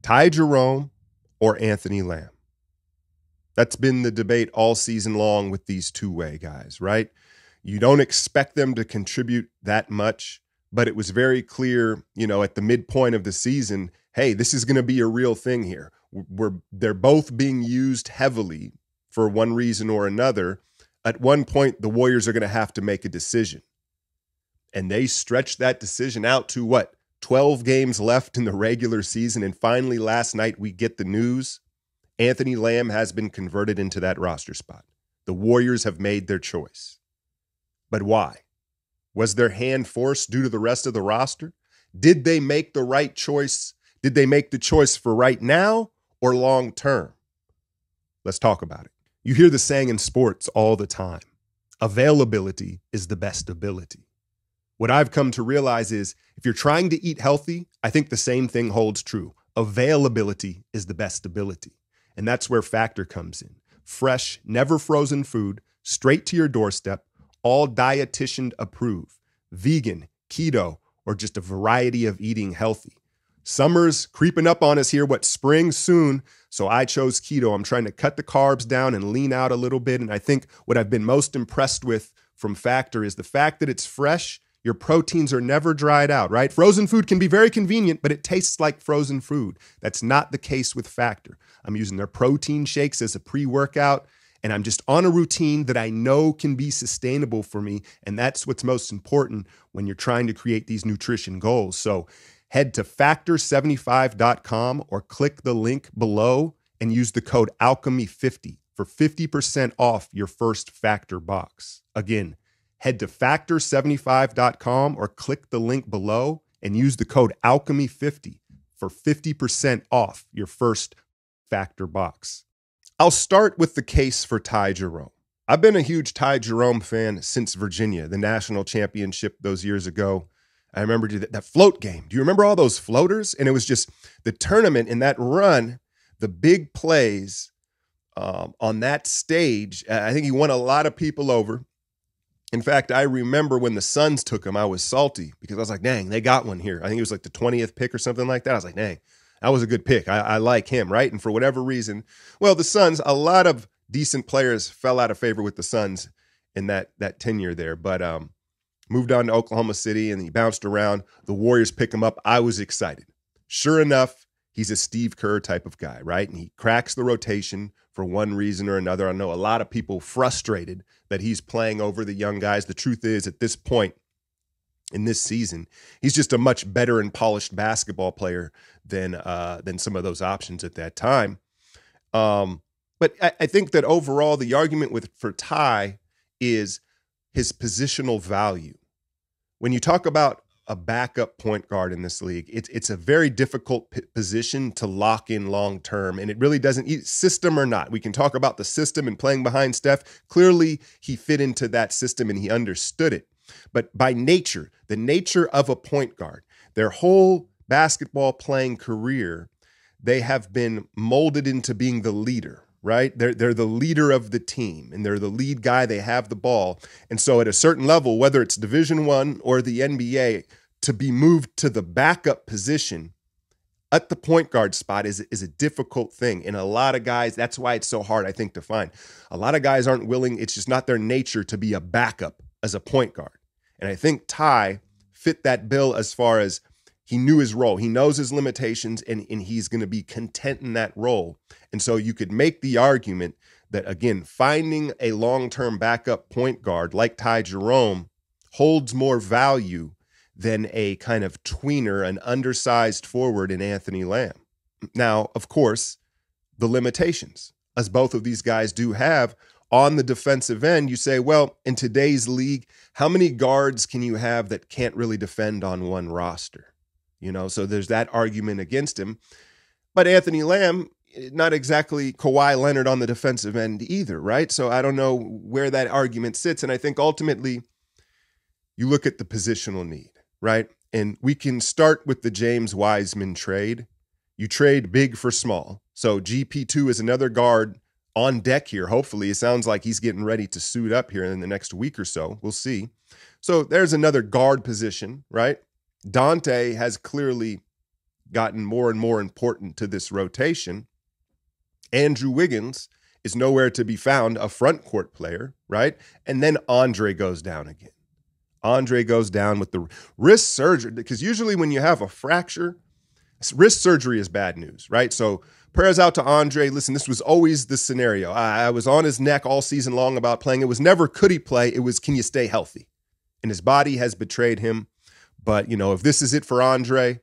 Tai Jerome or Anthony Lamb? That's been the debate all season long with these two-way guys, right? You don't expect them to contribute that much, but it was very clear, at the midpoint of the season, hey, this is going to be a real thing here. They're both being used heavily for one reason or another. At one point, the Warriors are going to have to make a decision. And they stretched that decision out to 12 games left in the regular season. And finally, last night, we get the news. Anthony Lamb has been converted into that roster spot. The Warriors have made their choice. But why? Was their hand forced due to the rest of the roster? Did they make the right choice? Did they make the choice for right now or long term? Let's talk about it. You hear the saying in sports all the time, availability is the best ability. What I've come to realize is if you're trying to eat healthy, I think the same thing holds true. Availability is the best ability. And that's where Factor comes in. Fresh, never frozen food, straight to your doorstep, all dietitian approved, vegan, keto, or just a variety of eating healthy. Summer's creeping up on us here, spring soon. So I chose keto. I'm trying to cut the carbs down and lean out a little bit. And I think what I've been most impressed with from Factor is the fact that it's fresh. Your proteins are never dried out, right? Frozen food can be very convenient, but it tastes like frozen food. That's not the case with Factor. I'm using their protein shakes as a pre-workout, and I'm just on a routine that I know can be sustainable for me. And that's what's most important when you're trying to create these nutrition goals. So head to factor75.com or click the link below and use the code alchemy50 for 50% off your first Factor box. Again, head to factor75.com or click the link below and use the code alchemy50 for 50% off your first Factor box. I'll start with the case for Tai Jerome. I've been a huge Tai Jerome fan since Virginia, the national championship those years ago. I remember that float game. Do you remember all those floaters? And it was just the tournament in that run, the big plays on that stage. I think he won a lot of people over. In fact, I remember when the Suns took him, I was salty because I was like, dang, they got one here. I think it was like the 20th pick or something like that. I was like, dang, that was a good pick. I like him, right? And for whatever reason, the Suns, a lot of decent players fell out of favor with the Suns in that tenure there. But moved on to Oklahoma City and he bounced around. The Warriors pick him up. I was excited. Sure enough, he's a Steve Kerr type of guy, right? And he cracks the rotation for one reason or another. I know a lot of people frustrated that he's playing over the young guys. The truth is, at this point in this season, he's just a much better and polished basketball player than some of those options at that time. But I think that overall, the argument for Tai is his positional value. When you talk about a backup point guard in this league, it's a very difficult position to lock in long term, and it really doesn't, system or not. We can talk about the system and playing behind Steph. Clearly, he fit into that system and he understood it. But by nature, the nature of a point guard, their whole basketball playing career, they have been molded into being the leader, right? They're the leader of the team and they're the lead guy. They have the ball. And so at a certain level, whether it's Division I or the NBA, to be moved to the backup position at the point guard spot is a difficult thing. And a lot of guys, that's why it's so hard, I think, to find. A lot of guys aren't willing. It's just not their nature to be a backup as a point guard. And I think Tai fit that bill as far as he knew his role. He knows his limitations and he's going to be content in that role. And so you could make the argument that, again, finding a long-term backup point guard like Tai Jerome holds more value than a kind of tweener, an undersized forward in Anthony Lamb. Now, of course, the limitations, as both of these guys do have on the defensive end. You say, well, in today's league, how many guards can you have that can't really defend on one roster? So there's that argument against him. But Anthony Lamb, not exactly Kawhi Leonard on the defensive end either, right? So I don't know where that argument sits. And I think ultimately you look at the positional need, right? And we can start with the James Wiseman trade. You trade big for small. So GP2 is another guard on deck here. Hopefully, it sounds like he's getting ready to suit up here in the next week or so. We'll see. So there's another guard position, right? Dante has clearly gotten more and more important to this rotation. Andrew Wiggins is nowhere to be found, a front court player, right? And then Andre goes down again. Andre goes down with the wrist surgery, because usually when you have a fracture, wrist surgery is bad news, right? So prayers out to Andre. Listen, this was always the scenario. I was on his neck all season long about playing. It was never could he play. It was, can you stay healthy? And his body has betrayed him. But, if this is it for Andre,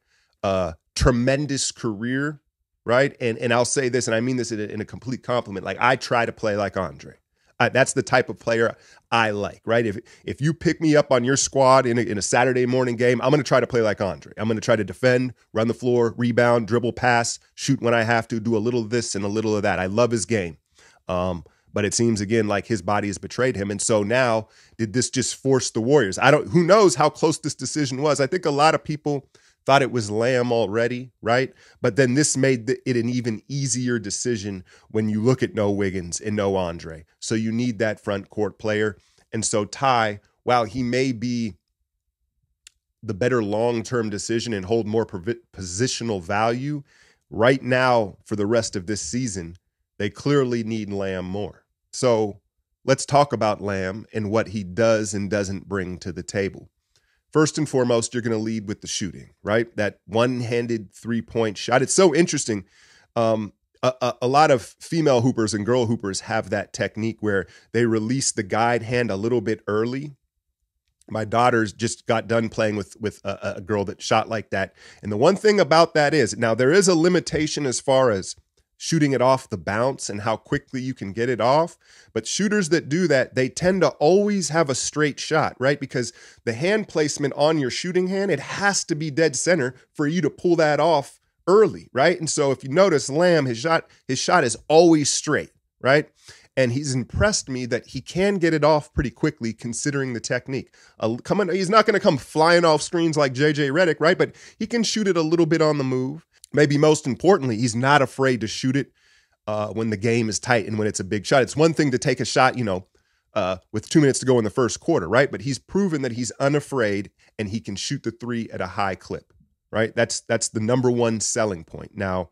tremendous career, right? And I'll say this, and I mean this in a complete compliment. Like, I try to play like Andre. That's the type of player I like, right? If you pick me up on your squad in a Saturday morning game, I'm going to try to play like Andre. I'm going to try to defend, run the floor, rebound, dribble, pass, shoot when I have to, do a little of this and a little of that. I love his game. But it seems, again, like his body has betrayed him. And so now, did this just force the Warriors? Who knows how close this decision was? I think a lot of people thought it was Lamb already, right? But then this made it an even easier decision when you look at no Wiggins and no Andre. So you need that front court player. And so Tai, while he may be the better long-term decision and hold more positional value, right now for the rest of this season, they clearly need Lamb more. So let's talk about Lamb and what he does and doesn't bring to the table. First and foremost, you're going to lead with the shooting, right? That one-handed three-point shot. It's so interesting. A lot of female hoopers and girl hoopers have that technique where they release the guide hand a little bit early. My daughters just got done playing with a girl that shot like that. And the one thing about that is, now there is a limitation as far as shooting it off the bounce and how quickly you can get it off. But shooters that do that, they tend to always have a straight shot, right? Because the hand placement on your shooting hand, it has to be dead center for you to pull that off early, right? And so if you notice, Lamb, his shot is always straight, right? And he's impressed me that he can get it off pretty quickly considering the technique. He's not going to come flying off screens like JJ Redick, right? But he can shoot it a little bit on the move. Maybe most importantly, he's not afraid to shoot it when the game is tight and when it's a big shot. It's one thing to take a shot, with 2 minutes to go in the first quarter, right? But he's proven that he's unafraid and he can shoot the three at a high clip, right? That's the number one selling point. Now,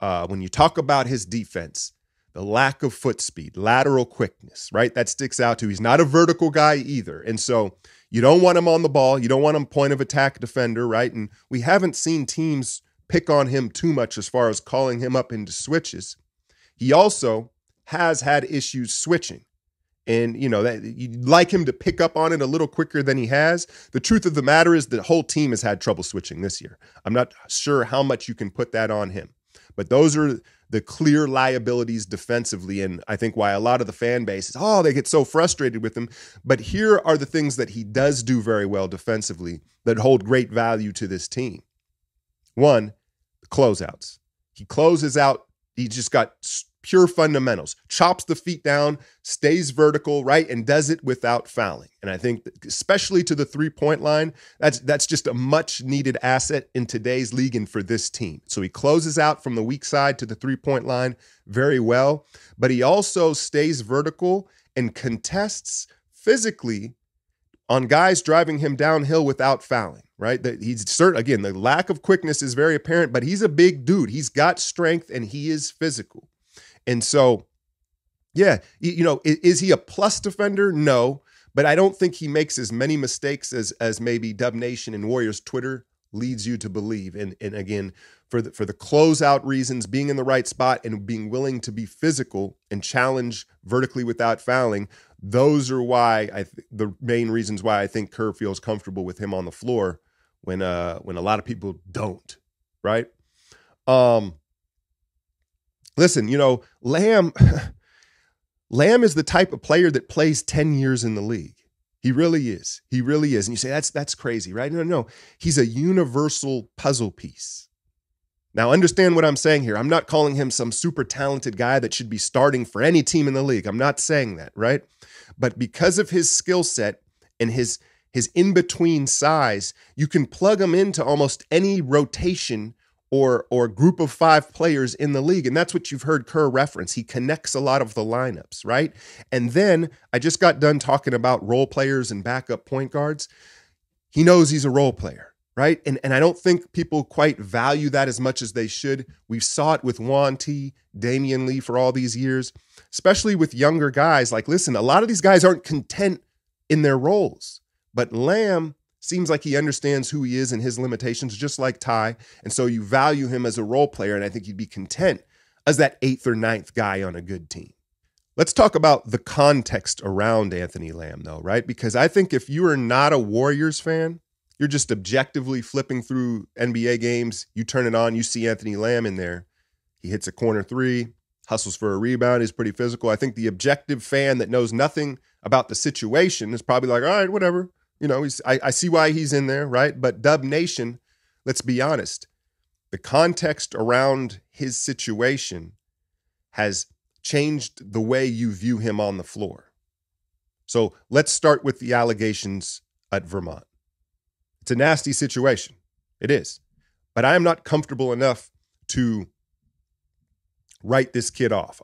when you talk about his defense, the lack of foot speed, lateral quickness, right? That sticks out too. He's not a vertical guy either. And so you don't want him on the ball. You don't want him point of attack defender, right? And we haven't seen teams pick on him too much as far as calling him up into switches. He also has had issues switching. And, that you'd like him to pick up on it a little quicker than he has. The truth of the matter is the whole team has had trouble switching this year. I'm not sure how much you can put that on him. But those are the clear liabilities defensively. And I think why a lot of the fan base is, they get so frustrated with him. But here are the things that he does do very well defensively that hold great value to this team. One, the closeouts. He closes out. He just got pure fundamentals, chops the feet down, stays vertical, right, and does it without fouling. And I think especially to the three-point line, that's just a much-needed asset in today's league and for this team. So he closes out from the weak side to the three-point line very well, but he also stays vertical and contests physically on guys driving him downhill without fouling, right? Again, the lack of quickness is very apparent, but he's a big dude. He's got strength and he is physical. And so, yeah, is he a plus defender? No, but I don't think he makes as many mistakes as maybe Dub Nation and Warriors Twitter leads you to believe. And again, for the closeout reasons, being in the right spot and being willing to be physical and challenge vertically without fouling, those are why the main reasons why I think Kerr feels comfortable with him on the floor when a lot of people don't, right? Listen, Lamb is the type of player that plays 10 years in the league. He really is. He really is. And you say, that's crazy, right? No. He's a universal puzzle piece. Now, understand what I'm saying here. I'm not calling him some super talented guy that should be starting for any team in the league. I'm not saying that, right? But because of his skill set and his in-between size, you can plug him into almost any rotation or group of 5 players in the league. And that's what you've heard Kerr reference. He connects a lot of the lineups, right? And then I just got done talking about role players and backup point guards. He knows he's a role player. right? And I don't think people quite value that as much as they should. We saw it with Juan T, Damian Lee for all these years, especially with younger guys. Like, listen, a lot of these guys aren't content in their roles, but Lamb seems like he understands who he is and his limitations, just like Tai. And so you value him as a role player, and I think he'd be content as that 8th or 9th guy on a good team. Let's talk about the context around Anthony Lamb, though, right? Because I think if you are not a Warriors fan, you're just objectively flipping through NBA games, you turn it on, you see Anthony Lamb in there. He hits a corner three, hustles for a rebound, he's pretty physical. I think the objective fan that knows nothing about the situation is probably like, all right, whatever. You know, I see why he's in there, right? But Dub Nation, let's be honest, the context around his situation has changed the way you view him on the floor. So let's start with the allegations at Vermont. It's a nasty situation. It is. But I am not comfortable enough to write this kid off.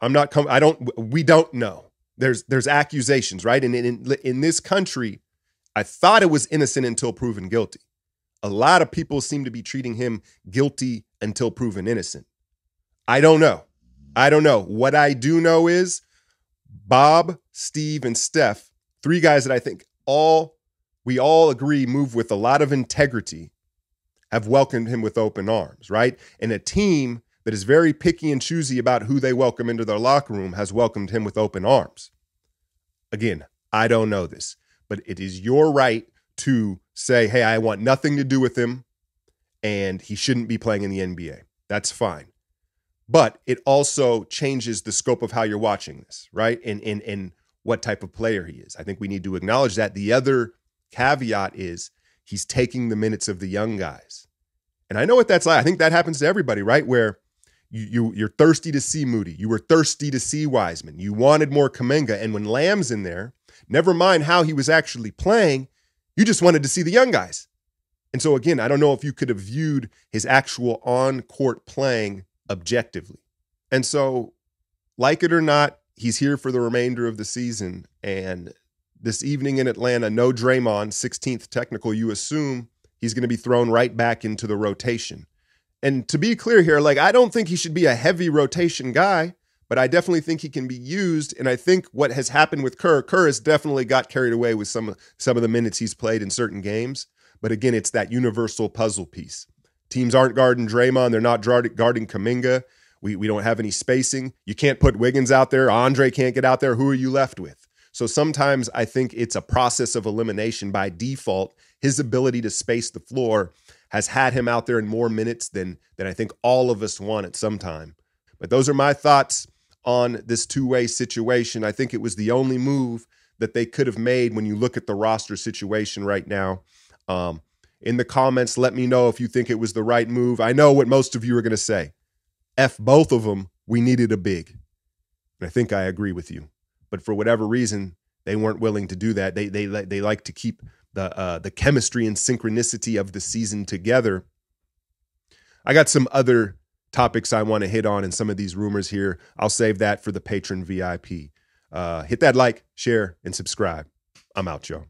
We don't know. There's accusations, right? And in this country, I thought it was innocent until proven guilty. A lot of people seem to be treating him guilty until proven innocent. I don't know. What I do know is Bob, Steve, and Steph, 3 guys that I think we all agree move with a lot of integrity, have welcomed him with open arms, right? And a team that is very picky and choosy about who they welcome into their locker room has welcomed him with open arms. Again, I don't know this, but it is your right to say, hey, I want nothing to do with him and he shouldn't be playing in the NBA. That's fine. But it also changes the scope of how you're watching this, right? And what type of player he is. I think we need to acknowledge that. The other caveat is he's taking the minutes of the young guys. And I know what that's like. I think that happens to everybody, right? Where you're thirsty to see Moody. You were thirsty to see Wiseman. You wanted more Kuminga. And when Lamb's in there, never mind how he was actually playing, you just wanted to see the young guys. And so again, I don't know if you could have viewed his actual on-court playing objectively. And so, like it or not, he's here for the remainder of the season. And this evening in Atlanta, no Draymond, 16th technical, you assume he's going to be thrown right back into the rotation. And to be clear here, like, I don't think he should be a heavy rotation guy, but I definitely think he can be used. And I think what has happened with Kerr has definitely got carried away with some of the minutes he's played in certain games. But again, it's that universal puzzle piece. Teams aren't guarding Draymond. They're not guarding Kuminga. We don't have any spacing. You can't put Wiggins out there. Andre can't get out there. Who are you left with? So sometimes I think it's a process of elimination by default. His ability to space the floor has had him out there in more minutes than I think all of us want at some time. But those are my thoughts on this two-way situation. I think it was the only move that they could have made when you look at the roster situation right now. In the comments, let me know if you think it was the right move. I know what most of you are going to say. F both of them, we needed a big. And I think I agree with you. But for whatever reason, they weren't willing to do that. They like to keep the chemistry and synchronicity of the season together. I got some other topics I want to hit on in some of these rumors here. I'll save that for the patron VIP. Hit that like, share, and subscribe. I'm out, y'all.